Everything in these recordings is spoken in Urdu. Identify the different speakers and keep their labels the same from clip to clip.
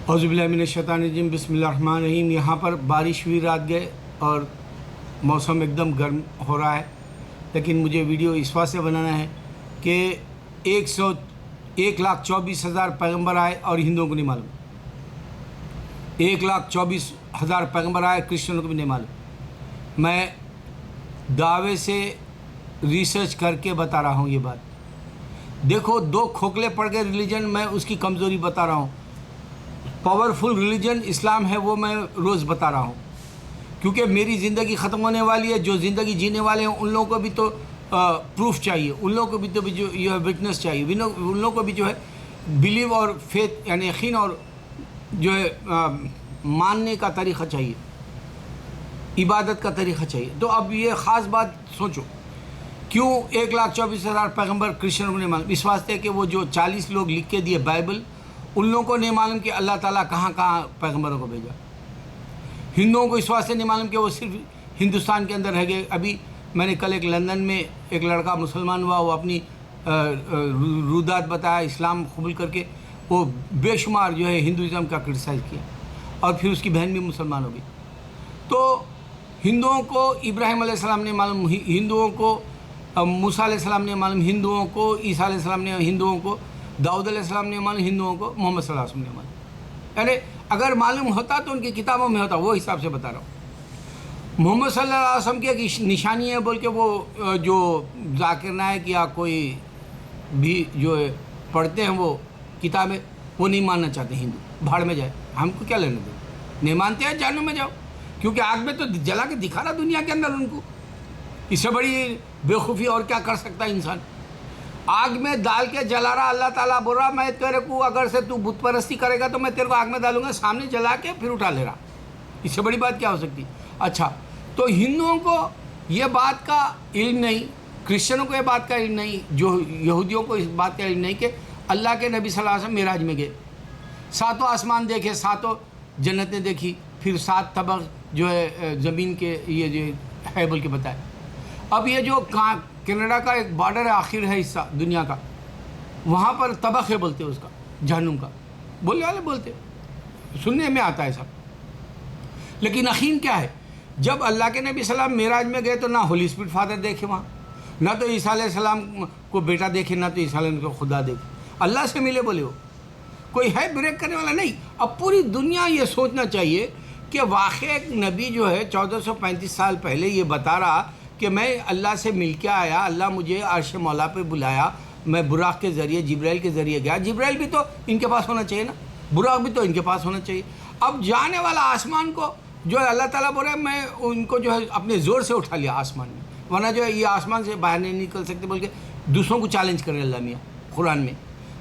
Speaker 1: اعوذ باللہ من الشیطان الرجیم، بسم اللہ الرحمن الرحیم۔ یہاں پر بارش ہوئی رات گئے اور موسم ایک دم گرم ہو رہا ہے، لیکن مجھے ویڈیو اس واسطے بنانا ہے کہ 1,24,000 پیغمبر آئے اور ہندوؤں کو نہیں معلوم۔ 1,24,000 پیغمبر آئے، کرسچنوں کو بھی نہیں معلوم۔ میں دعوے سے ریسرچ کر کے بتا رہا ہوں یہ بات۔ دیکھو، 2 کھوکھلے پڑ گئے ریلیجن، میں اس کی کمزوری بتا رہا ہوں۔ پاورفل ریلیجن اسلام ہے، وہ میں روز بتا رہا ہوں، کیونکہ میری زندگی ختم ہونے والی ہے۔ جو زندگی جینے والے ہیں ان لوگوں کو بھی تو پروف چاہیے، ان لوگوں کو بھی تو جو یہ وٹنس چاہیے، ان لوگوں کو بھی جو ہے بلیو اور فیتھ یعنی یقین اور جو ہے ماننے کا طریقہ چاہیے، عبادت کا طریقہ چاہیے۔ تو اب یہ خاص بات سوچو، کیوں 1,24,000 پیغمبر کرسچنوں کو نہیں معلوم؟ اس واسطے کہ وہ جو 40 لوگ لکھ کے دیے بائبل، ان لوگوں کو نہیں معلوم کہ اللہ تعالیٰ کہاں کہاں پیغمبروں کو بھیجا۔ ہندوؤں کو اس واسطے نہیں معلوم کہ وہ صرف ہندوستان کے اندر رہ گئے۔ ابھی میں نے کل ایک لندن میں ایک لڑکا مسلمان ہوا، وہ اپنی رودات بتایا اسلام قبول کر کے، وہ بے شمار جو ہے ہندوازم کا کرٹیسائز کیا، اور پھر اس کی بہن بھی مسلمان ہو گئی۔ تو ہندوؤں کو ابراہیم علیہ السلام نے معلوم، ہندوؤں کو موسیٰ علیہ السلام نے معلوم، ہندوؤں کو عیسیٰ علیہ السلام نے، ہندوؤں کو داؤد علیہ السلام نے معلوم، ہندوؤں کو محمد صلی اللہ علیہ وسلم نے معلوم۔ یعنی اگر معلوم ہوتا تو ان کی کتابوں میں ہوتا، وہ حساب سے بتا رہا ہوں۔ محمد صلی اللہ علیہ وسلم کی ایک نشانی ہے بول کے وہ جو ذاکر نائک یا کوئی بھی جو پڑھتے ہیں وہ کتابیں، وہ نہیں ماننا چاہتے ہندو، بھاڑ میں جائے، ہم کو کیا لینا دیں؟ نہیں مانتے ہیں، جہنم میں جاؤ، کیونکہ آگ میں تو جلا کے دکھا رہا دنیا کے اندر ان کو۔ اس سے بڑی بیوقوفی اور کیا کر سکتا ہے انسان؟ آگ میں ڈال کے جلا رہا، اللہ تعالیٰ بول رہا میں تیرے کو اگر سے تو بت پرستی کرے گا تو میں تیرے کو آگ میں ڈالوں گا، سامنے جلا کے پھر اٹھا لے رہا۔ اس سے بڑی بات کیا ہو سکتی؟ اچھا، تو ہندوؤں کو یہ بات کا علم نہیں، کرسچنوں کو یہ بات کا علم نہیں، جو یہودیوں کو اس بات کا علم نہیں کہ اللہ کے نبی صلی اللہ علیہ وسلم معراج میں گئے، 7 آسمان دیکھے، 7 جنتیں دیکھی، پھر 7 طبق جو ہے زمین کے یہ جو ہے بول کے بتائے۔ اب یہ جو کینیڈا کا ایک بارڈر ہے، آخر ہے حصہ دنیا کا، وہاں پر طبق ہے بولتے اس کا، جہنم کا، بولنے والے بولتے، سننے میں آتا ہے سب۔ لیکن یقین کیا ہے؟ جب اللہ کے نبی صلی اللہ علیہ وسلم معراج میں گئے تو نہ ہولی اسپرٹ فادر دیکھے وہاں، نہ تو عیسیٰ علیہ السلام کو بیٹا دیکھے، نہ تو عیسیٰ علیہ السلام کو خدا دیکھے، اللہ سے ملے بولے ہو، کوئی ہے بریک کرنے والا نہیں۔ اب پوری دنیا یہ سوچنا چاہیے کہ واقع ایک نبی جو ہے 1435 سال پہلے یہ بتا رہا کہ میں اللہ سے مل کے آیا، اللہ مجھے عرش مولا پہ بلایا، میں براق کے ذریعے، جبرائیل کے ذریعے گیا۔ جبرائیل بھی تو ان کے پاس ہونا چاہیے نا، براق بھی تو ان کے پاس ہونا چاہیے۔ اب جانے والا آسمان کو جو ہے اللہ تعالیٰ بول رہے ہیں میں ان کو جو ہے اپنے زور سے اٹھا لیا آسمان میں، ورنہ جو ہے یہ آسمان سے باہر نہیں نکل سکتے بول کے دوسروں کو چیلنج کر رہے اللہ میاں قرآن میں،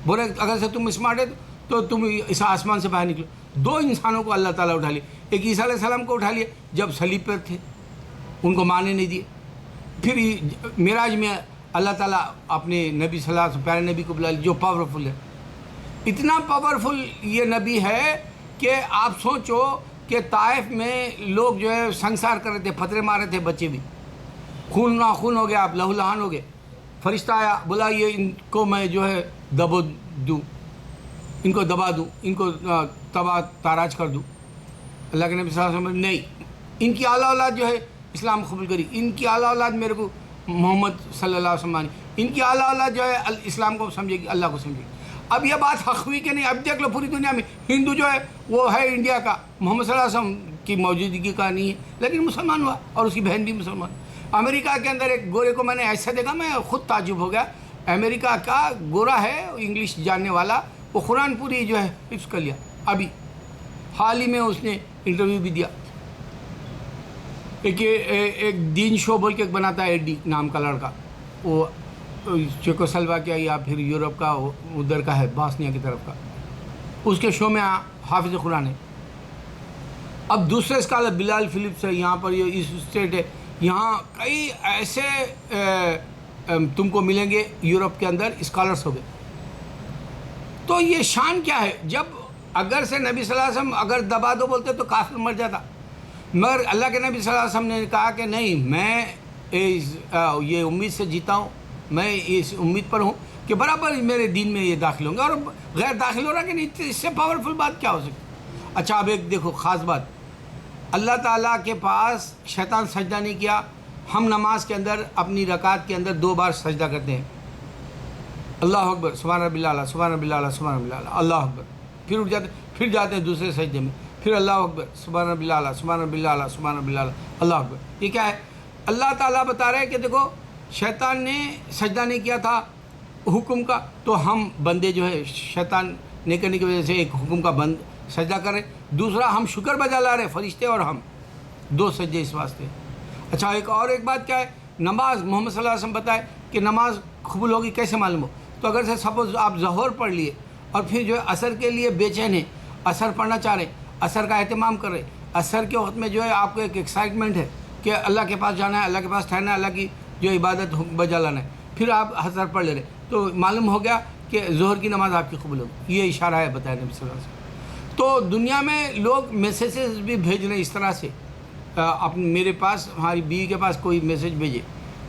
Speaker 1: بول رہے اگر سے تم اسمارٹ ہے تو تم اس آسمان سے باہر نکلو۔ 2 انسانوں کو اللہ تعالیٰ اٹھا لیا، ایک عیسیٰ علیہ السلام کو اٹھا لیا جب صلیب پر تھے، ان کو ماننے نہیں دیے، پھر معراج میں اللہ تعالیٰ اپنے نبی صلی اللہ علیہ وسلم پیارے نبی کو بلا لیا جو پاورفل ہے۔ اتنا پاورفل یہ نبی ہے کہ آپ سوچو کہ طائف میں لوگ جو ہے سنگسار کر رہے تھے، پتھرے مار رہے تھے، بچے بھی خون ناخون ہو گیا، آپ لہو لہان ہو گئے۔ فرشتہ آیا، بولا یہ ان کو میں جو ہے دبا دوں، ان کو دبا دوں، ان کو تباہ تاراج کر دوں۔ اللہ کے نبی صلی اللہ علیہ وسلم نہیں، ان کی اعلیٰ اولاد جو ہے اسلام قبول کری، ان کی اعلیٰ اولاد میرے کو محمد صلی اللہ علیہ وسلم مانی، ان کی اعلیٰ اولاد جو ہے اسلام کو سمجھے گی، اللہ کو سمجھے گی۔ اب یہ بات حق ہوئی کہ نہیں؟ اب دیکھ لو پوری دنیا میں ہندو جو ہے وہ ہے انڈیا کا، محمد صلی اللہ علیہ وسلم کی موجودگی کا نہیں ہے، لیکن مسلمان ہوا، اور اس کی بہن بھی مسلمان۔ امریکہ کے اندر ایک گورے کو میں نے ایسا دیکھا، میں خود تعجب ہو گیا۔ امریکہ کا گورا ہے، انگلش جاننے والا، وہ قرآن پوری جو ہے حفظ کر لیا، ابھی حال ہی میں اس نے انٹرویو بھی دیا۔ ایک دین شو بول کے ایک بناتا ہے، ایڈی نام کا لڑکا، وہ چیکوسلواکیا یا پھر یورپ کا ادھر کا ہے، باسنیا کی طرف کا، اس کے شو میں حافظ قرآن ہے۔ اب دوسرے اسکالر بلال فلپس ہے، یہاں پر یہ اس اسٹیٹ ہے، یہاں کئی ایسے تم کو ملیں گے یورپ کے اندر اسکالرس ہو گئے۔ تو یہ شان کیا ہے؟ جب اگر سے نبی صلی اللہ علیہ وسلم اگر دبا دو بولتے تو کافر مر جاتا، مگر اللہ کے نبی صلی اللہ علیہ وسلم نے کہا کہ نہیں، میں یہ امید سے جیتا ہوں، میں اس امید پر ہوں کہ برابر میرے دین میں یہ داخل ہوں گے، اور غیر داخل ہو رہا کہ نہیں، اس سے پاورفل بات کیا ہو سکتی؟ اچھا اب ایک دیکھو خاص بات، اللہ تعالیٰ کے پاس شیطان سجدہ نہیں کیا. ہم نماز کے اندر اپنی رکعت کے اندر 2 بار سجدہ کرتے ہیں، اللہ اکبر، سبحان ربی الاعلیٰ، سبحان ربی الاعلیٰ، سبحان ربی الاعلیٰ، اللہ اکبر، پھر اٹھ جاتے، پھر جاتے ہیں دوسرے سجدے میں، پھر اللہ اکبر، سبحان ربی الاعلیٰ، سبحان ربی الاعلیٰ، سبحان ربی الاعلیٰ، اللہ اکبر. یہ کیا ہے؟ اللہ تعالیٰ بتا رہے ہیں کہ دیکھو شیطان نے سجدہ نہیں کیا تھا حکم کا، تو ہم بندے جو ہے شیطان نہیں کرنے کی وجہ سے ایک حکم کا بند سجدہ کر رہے. دوسرا ہم شکر بجا لا رہے، فرشتے اور ہم 2 سجدے اس واسطے. اچھا ایک بات کیا ہے، نماز محمد صلی اللہ علیہ وسلم بتائے کہ نماز قبول ہوگی کیسے معلوم ہو؟ تو اگر سے سپوز آپ ظہر پڑھ لیے اور پھر جو ہے عصر کے لیے بے چین ہیں، عصر پڑھنا چاہ رہے ہیں، عصر کا اہتمام کر رہے ہیں، عصر کے وقت میں جو ہے آپ کو ایک ایکسائٹمنٹ ہے کہ اللہ کے پاس جانا ہے، اللہ کے پاس ٹھہرنا ہے، اللہ کی جو عبادت بجا لانا ہے، پھر آپ عصر پڑھ لے رہے، تو معلوم ہو گیا کہ ظہر کی نماز آپ کی قبول ہوگی. یہ اشارہ ہے بتایا نبی صلی اللہ علیہ وسلم. تو دنیا میں لوگ میسیجز بھی بھیج رہے ہیں اس طرح سے، میرے پاس ہماری بیوی کے پاس کوئی میسیج بھیجے،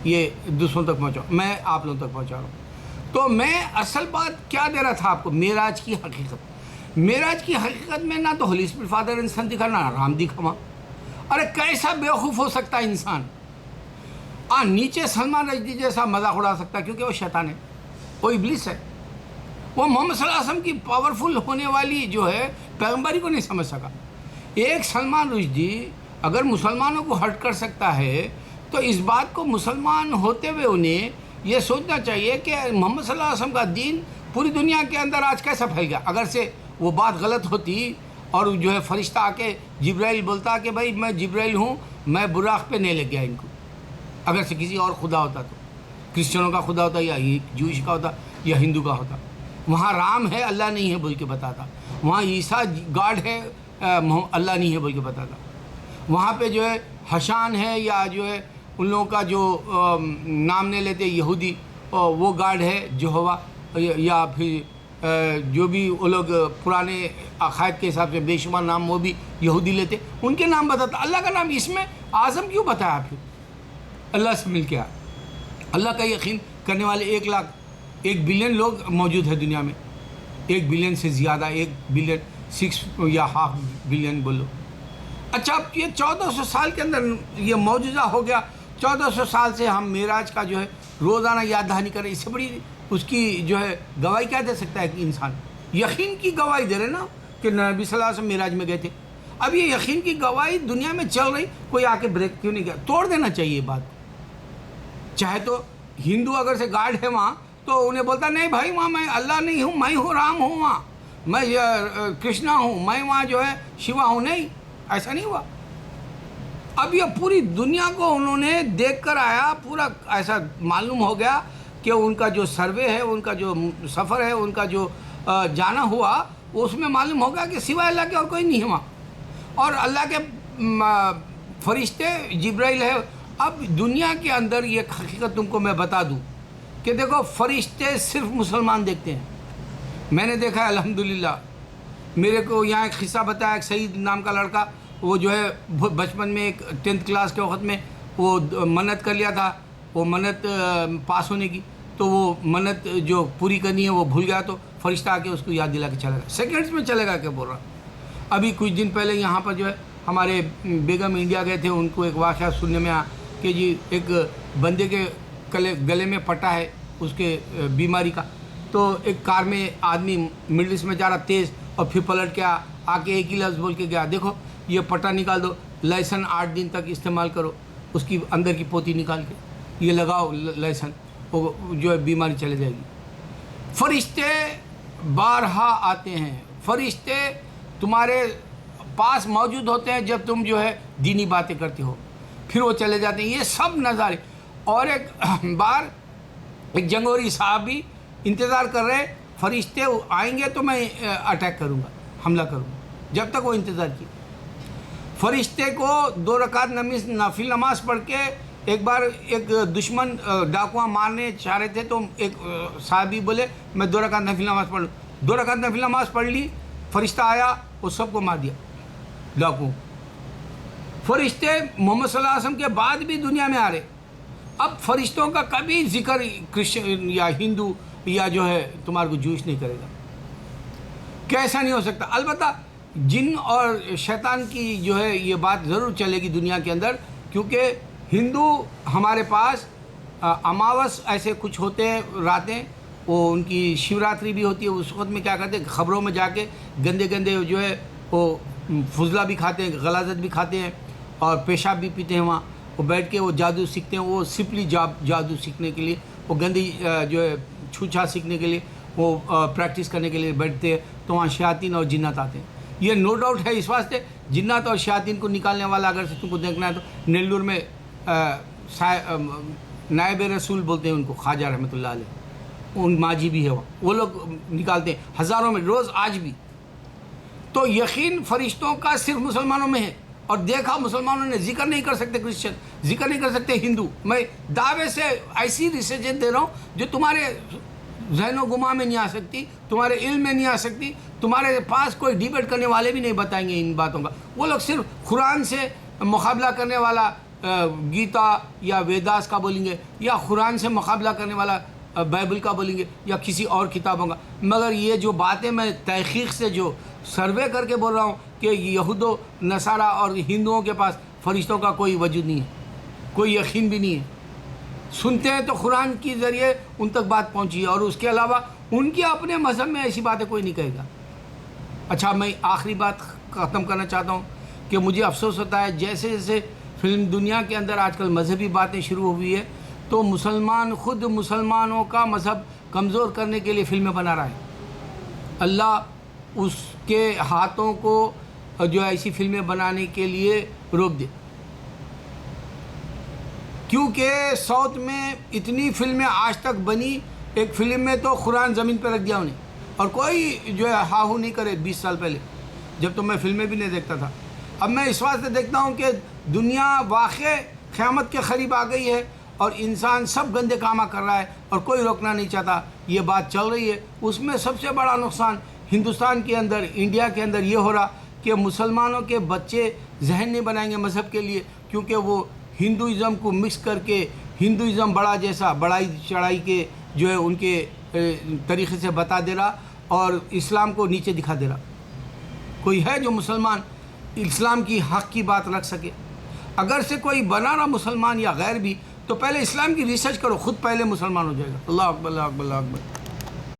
Speaker 1: یہ دوسروں تک پہنچاؤ، میں آپ لوگوں تک پہنچا رہا ہوں. تو میں اصل بات کیا دے رہا تھا آپ کو، معراج کی حقیقت. معراج کی حقیقت میں نہ تو ہولی اسپرٹ فادر انسان دکھا، نہ رام دکھا وہاں. ارے کیسا بیوقوف ہو سکتا ہے انسان، نیچے سلمان رشدی جیسا مذاق اڑا سکتا ہے، کیونکہ وہ شیطان ہے، وہ ابلیس ہے. وہ محمد صلی اللہ علیہ وسلم کی پاورفل ہونے والی جو ہے پیغمبری کو نہیں سمجھ سکا. ایک سلمان رشدی اگر مسلمانوں کو ہرٹ کر سکتا ہے تو اس بات کو مسلمان ہوتے ہوئے انہیں یہ سوچنا چاہیے کہ محمد صلی اللہ علیہ وسلم کا دین پوری دنیا کے اندر آج کیسا پھیل گیا. اگر سے وہ بات غلط ہوتی اور جو ہے فرشتہ آ کے جبرائیل بولتا کہ بھائی میں جبرائیل ہوں، میں براق پہ نہیں لگ گیا ان کو، اگر سے کسی اور خدا ہوتا تو کرسچنوں کا خدا ہوتا یا جوئش کا ہوتا یا ہندو کا ہوتا. وہاں رام ہے اللہ نہیں ہے بول کے بتاتا، وہاں عیسیٰ گاڈ ہے اللہ نہیں ہے بول کے بتاتا. وہاں پہ جو ہے حشان ہے یا جو ہے ان لوگوں کا جو نام نہیں لیتے یہودی، وہ گاڈ ہے جہوہ، یا پھر جو بھی وہ لوگ پرانے عقائد کے حساب سے بے شمار نام وہ بھی یہودی لیتے، ان کے نام بتاتا. اللہ کا نام اس میں اعظم کیوں بتایا؟ پھر اللہ سے مل کے اللہ کا یقین کرنے والے 1 بلین لوگ موجود ہیں دنیا میں، 1 بلین سے زیادہ، 1 بلین 6 یا ہاف بلین بولو. اچھا اب یہ 1400 سال کے اندر یہ معجزہ ہو گیا. 1400 سال سے ہم معراج کا جو ہے روزانہ یاد دہانی کر رہے ہیں. اس سے بڑی اس کی جو ہے گواہی کیا دے سکتا ہے کہ انسان یقین کی گواہی دے رہے نا کہ نبی صلی اللہ علیہ وسلم معراج میں گئے تھے. اب یہ یقین کی گواہی دنیا میں چل رہی، کوئی آ کے بریک کیوں نہیں کیا؟ توڑ دینا چاہیے یہ بات. چاہے تو ہندو اگر سے گاڈ ہے وہاں تو انہیں بولتا نہیں بھائی وہاں میں اللہ نہیں ہوں، میں ہوں رام ہوں، وہاں میں کرشنا ہوں، میں وہاں جو ہے شیوا ہوں. نہیں، ایسا نہیں ہوا. اب یہ پوری دنیا کو انہوں نے دیکھ کر آیا، پورا ایسا معلوم ہو گیا کہ ان کا جو سروے ہے، ان کا جو سفر ہے، ان کا جو جانا ہوا، اس میں معلوم ہوگا کہ سوائے اللہ کے اور کوئی نہیں ہے وہاں. اور اللہ کے فرشتے جبرائیل ہے. اب دنیا کے اندر یہ حقیقت تم کو میں بتا دوں کہ دیکھو فرشتے صرف مسلمان دیکھتے ہیں. میں نے دیکھا ہے الحمدللہ. میرے کو یہاں ایک قصہ بتایا، ایک سعید نام کا لڑکا، وہ جو ہے بچپن میں ایک 10th کلاس کے وقت میں وہ منت کر لیا تھا، وہ منت پاس ہونے کی، تو وہ منت جو پوری کرنی ہے وہ بھول گیا، تو فرشتہ آ کے اس کو یاد دلا کے چلا گیا. سیکنڈس میں چلے گا کہ بول رہا. ابھی کچھ دن پہلے یہاں پر جو ہے ہمارے بیگم انڈیا گئے تھے، ان کو ایک واقعہ سننے میں آیا کہ جی ایک بندے کے گلے میں پٹا ہے اس کے بیماری کا. تو ایک کار میں آدمی مڈل ایسٹ میں جا رہا تیز، اور پھر پلٹ کے آ کے ایک ہی لفظ بول کے گیا، دیکھو یہ پٹا نکال دو، لہسن 8 دن تک استعمال کرو، اس کی اندر کی پوتی نکال کے یہ لگاؤ لہسن، وہ جو ہے بیماری چلے جائے گی. فرشتے بارہا آتے ہیں، فرشتے تمہارے پاس موجود ہوتے ہیں جب تم جو ہے دینی باتیں کرتے ہو، پھر وہ چلے جاتے ہیں. یہ سب نظارے. اور ایک بار ایک جنگوری صاحب بھی انتظار کر رہے، فرشتے آئیں گے تو میں اٹیک کروں گا، حملہ کروں گا. جب تک وہ انتظار کی، فرشتے کو 2 رکعت نافل نماز پڑھ کے ایک بار ایک دشمن ڈاکواں مارنے چاہ رہے تھے، تو ایک صحابی بولے میں 2 رکعت نافل نماز پڑھ لوں. 2 رکعت نافل نماز پڑھ لی، فرشتہ آیا، وہ سب کو مار دیا ڈاکو. فرشتے محمد صلی اللہ علیہ وسلم کے بعد بھی دنیا میں آ رہے. اب فرشتوں کا کبھی ذکر کرسچن یا ہندو یا جو ہے تمہارے کو جوش نہیں کرے گا، کیسا نہیں ہو سکتا. البتہ جن اور شیطان کی جو ہے یہ بات ضرور چلے گی دنیا کے اندر، کیونکہ ہندو ہمارے پاس اماوس ایسے کچھ ہوتے ہیں راتیں، وہ ان کی شیوراتری بھی ہوتی ہے، اس وقت میں کیا کرتے ہیں، خبروں میں جا کے گندے گندے جو ہے وہ فضلہ بھی کھاتے ہیں، غلاظت بھی کھاتے ہیں، اور پیشاب بھی پیتے ہیں وہاں، وہ بیٹھ کے وہ جادو سیکھتے ہیں، وہ سمپلی جادو سیکھنے کے لیے، وہ گندی جو ہے چھوچھا سیکھنے کے لیے، وہ پریکٹس کرنے کے لیے بیٹھتے ہیں، تو وہاں شیاطین اور جنات آتے ہیں۔ یہ نو ڈاؤٹ ہے، اس واسطے جنات اور شیاطین کو نکالنے والا اگر سے تم کو دیکھنا ہے تو نیلور میں نائب رسول بولتے ہیں ان کو، خواجہ رحمۃ اللہ علیہ، ان ماجی بھی ہے وہ لوگ نکالتے ہیں ہزاروں میں روز آج بھی۔ تو یقین فرشتوں کا صرف مسلمانوں میں ہے، اور دیکھا مسلمانوں نے ذکر نہیں کر سکتے، کرسچن ذکر نہیں کر سکتے، ہندو۔ میں دعوے سے ایسی ریسرچ دے رہا ہوں جو تمہارے ذہن و گمان میں نہیں آ سکتی، تمہارے علم میں نہیں آ سکتی، تمہارے پاس کوئی ڈیبیٹ کرنے والے بھی نہیں بتائیں گے ان باتوں کا۔ وہ لوگ صرف قرآن سے مقابلہ کرنے والا گیتا یا ویداس کا بولیں گے، یا قرآن سے مقابلہ کرنے والا بائبل کا بولیں گے، یا کسی اور کتابوں کا۔ مگر یہ جو باتیں میں تحقیق سے جو سروے کر کے بول رہا ہوں کہ یہود و نصارہ اور ہندوؤں کے پاس فرشتوں کا کوئی وجود نہیں ہے، کوئی یقین بھی نہیں ہے۔ سنتے ہیں تو قرآن کے ذریعے ان تک بات پہنچی ہے، اور اس کے علاوہ ان کے اپنے مذہب میں ایسی باتیں کوئی نہیں کہے گا۔ اچھا، میں آخری بات ختم کرنا چاہتا ہوں کہ مجھے افسوس ہوتا ہے جیسے جیسے فلم دنیا کے اندر آج کل مذہبی باتیں شروع ہوئی ہے، تو مسلمان خود مسلمانوں کا مذہب کمزور کرنے کے لیے فلمیں بنا رہا ہے۔ اللہ اس کے ہاتھوں کو جو ایسی فلمیں بنانے کے لیے روک دے، کیونکہ ساؤتھ میں اتنی فلمیں آج تک بنی، ایک فلم میں تو قرآن زمین پہ رکھ دیا انہیں، اور کوئی جو ہے ہاہو نہیں کرے 20 سال پہلے، جب تو میں فلمیں بھی نہیں دیکھتا تھا۔ اب میں اس واسطے دیکھتا ہوں کہ دنیا واقع قیامت کے قریب آ گئی ہے، اور انسان سب گندے کام کر رہا ہے، اور کوئی روکنا نہیں چاہتا، یہ بات چل رہی ہے۔ اس میں سب سے بڑا نقصان ہندوستان کے اندر، انڈیا کے اندر یہ ہو رہا کہ مسلمانوں کے بچے ذہن نہیں بنائیں گے مذہب کے لیے، کیونکہ وہ ہندوازم کو مکس کر کے ہندوازم بڑا جیسا بڑائی چڑھائی کے جو ہے ان کے طریقے سے بتا دے رہا، اور اسلام کو نیچے دکھا دے رہا۔ کوئی ہے جو مسلمان اسلام کی حق کی بات رکھ سکے؟ اگر سے کوئی بنا رہا مسلمان یا غیر بھی، تو پہلے اسلام کی ریسرچ کرو، خود پہلے مسلمان ہو جائے گا۔ اللہ اکبر، اللہ اکبر، اللہ اکبر۔